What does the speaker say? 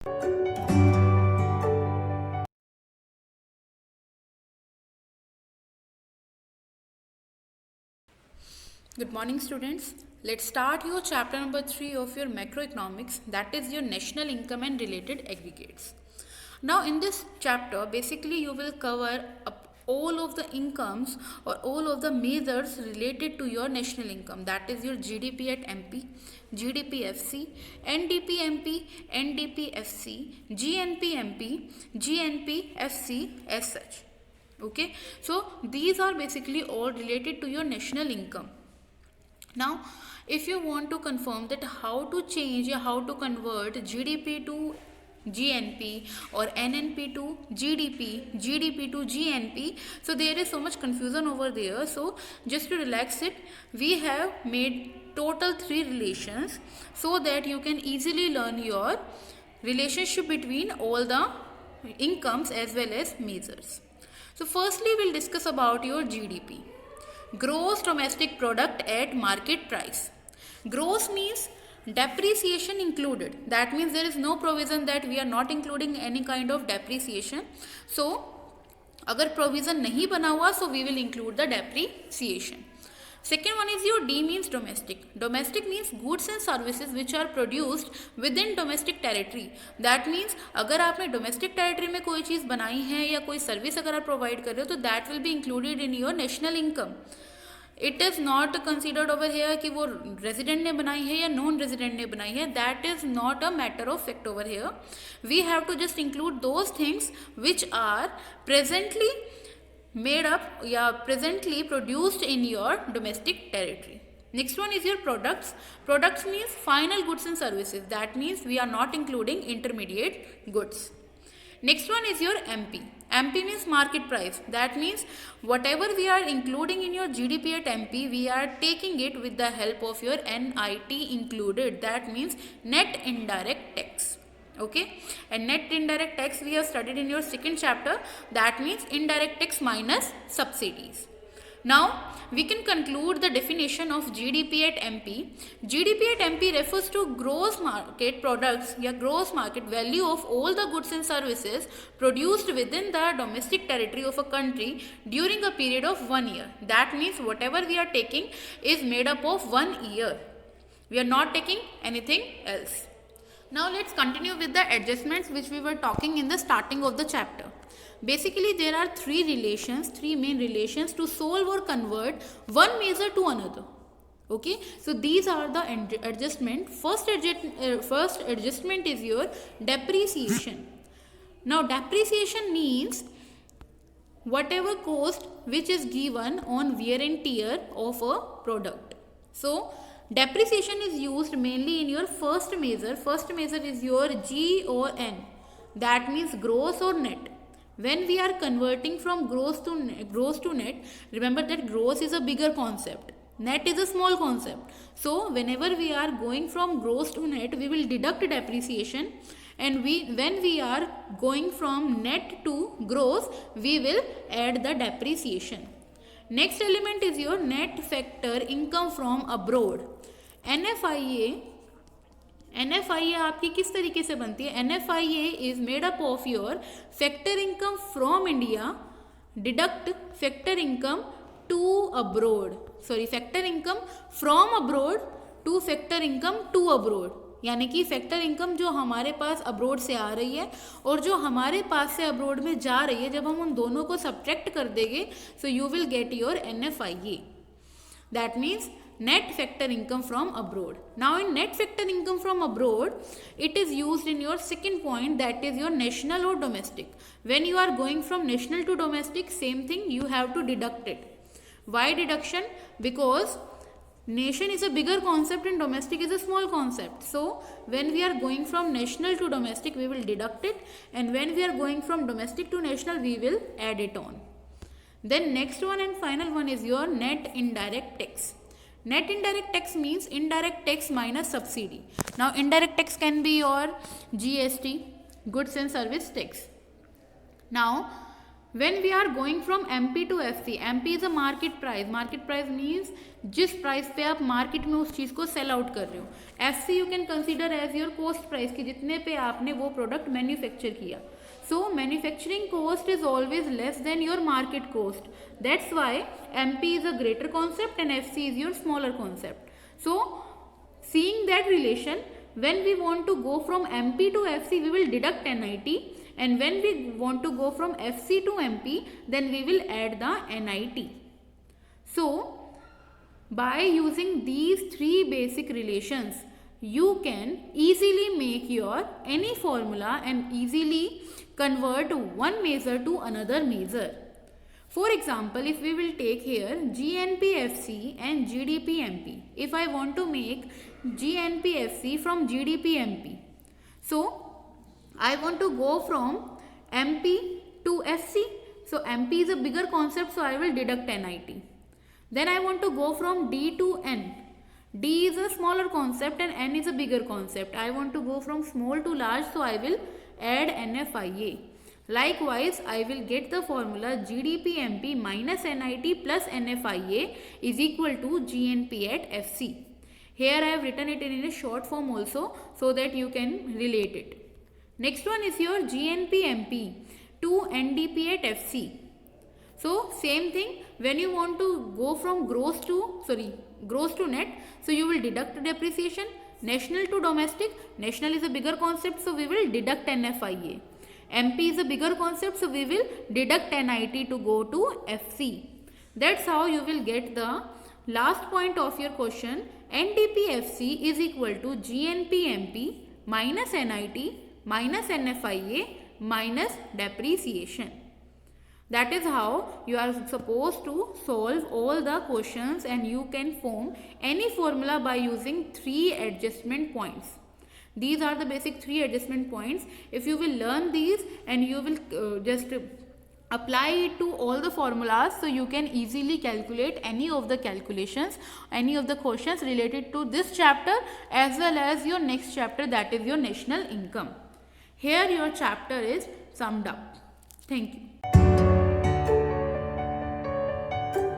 Good morning, students. Let's start your chapter number 3 of your macroeconomics, that is your national income and related aggregates. Now, in this chapter, basically you will cover up all of the incomes or all of the measures related to your national income, that is your GDP at MP, GDP-FC, NDP-MP, NDP-FC, GNP-MP, GNP-FC as such. Okay, so these are basically all related to your national income. Now, if you want to confirm that how to change or how to convert GDP to GNP or NNP to GDP, GDP to GNP, so there is so much confusion over there. So just to relax it, we have made total 3 relations so that you can easily learn your relationship between all the incomes as well as measures. So firstly, we'll discuss about your GDP. Gross domestic product at market price. Gross means depreciation included. That means there is no provision that we are not including any kind of depreciation. So, अगर provision नहीं बना हुआ, so we will include the depreciation. Second one is your D means domestic. Domestic means goods and services which are produced within domestic territory. That means अगर आपने domestic territory में कोई चीज़ बनाई है या कोई सर्विस अगर आप प्रोवाइड कर रहे हो तो that will be included in your national income. It is not considered over here कि वो resident ने बनाई है या non resident ने बनाई है. That is not a matter of fact over here. We have to just include those things which are presently made up या presently produced in your domestic territory. Next one is your products. Products means final goods and services. That means we are not including intermediate goods. Next one is your MP. MP means market price. That means whatever we are including in your GDP at MP, we are taking it with the help of your NIT included. That means net indirect tax. Okay, and net indirect tax we have studied in your second chapter. That means indirect tax minus subsidies. Now we can conclude the definition of GDP at MP. GDP at MP refers to gross market products या gross market value of all the goods and services produced within the domestic territory of a country during a period of 1 year. That means whatever we are taking is made up of 1 year. We are not taking anything else. Now let's continue with the adjustments which we were talking in the starting of the chapter. Basically there are 3 relations, 3 main relations to solve or convert one measure to another. Okay, so these are the adjustment. First adjustment is your depreciation. Now depreciation means whatever cost which is given on wear and tear of a product. So depreciation is used mainly in your first measure. First measure is your GON. That means gross or net. When we are converting from gross to net, remember that gross is a bigger concept. Net is a small concept. So whenever we are going from gross to net, we will deduct depreciation. And when we are going from net to gross, we will add the depreciation. Next element is your net factor income from abroad. NFIA आपकी किस तरीके से बनती है? NFIA is made up of your factor income from India deduct factor income to abroad. Sorry, factor income from abroad to factor income to abroad. यानी कि factor income जो हमारे पास अब्रोड से आ रही है और जो हमारे पास से अब्रोड में जा रही है, जब हम उन दोनों को सब्ट्रैक्ट कर देंगे, so you will get your NFIA. That means net factor income from abroad. Now in net factor income from abroad, it is used in your second point, that is your national or domestic. When you are going from national to domestic, same thing, you have to deduct it. Why deduction? Because nation is a bigger concept and domestic is a small concept. So when we are going from national to domestic, we will deduct it, and when we are going from domestic to national, we will add it on. Then next one and final one is your net indirect tax. Net indirect tax means indirect tax minus subsidy. Now indirect tax can be your GST, goods and service tax. Now when we are going from MP to FC, MP is a market price. Market price means जिस price पे आप market में उस चीज़ को sell out कर रहे हो. FC you can consider as your cost price कि जितने पे आपने वो प्रोडक्ट मैन्युफैक्चर किया. So manufacturing cost is always less than your market cost. That's why MP is a greater concept and FC is your smaller concept. So seeing that relation, when we want to go from MP to FC, we will deduct NIT, and when we want to go from FC to MP, then we will add the NIT. So by using these three basic relations, you can easily make your any formula and easily convert one measure to another measure. For example, if we will take here GNPFC and GDPMP, if I want to make GNPFC from GDPMP, so I want to go from MP to FC. So MP is a bigger concept, so I will deduct NIT. Then I want to go from D to N. D is a smaller concept and N is a bigger concept. I want to go from small to large, so I will add NFIA. Likewise, I will get the formula GDPMP minus NIT plus NFIA is equal to GNP at FC. Here I have written it in a short form also so that you can relate it. Next one is your GNPMP to NDP at FC. So same thing, when you want to go from gross to net, so you will deduct depreciation. National to domestic, national is a bigger concept, so we will deduct NFIA. MP is a bigger concept, so we will deduct NIT to go to FC. That's how you will get the last point of your question. NDPFC is equal to GNPMP minus NIT minus NFIA minus depreciation. That is how you are supposed to solve all the questions, and you can form any formula by using three adjustment points. These are the basic three adjustment points. If you will learn these and you will just apply it to all the formulas, so you can easily calculate any of the calculations, any of the questions related to this chapter as well as your next chapter, that is your national income. Here your chapter is summed up. Thank you.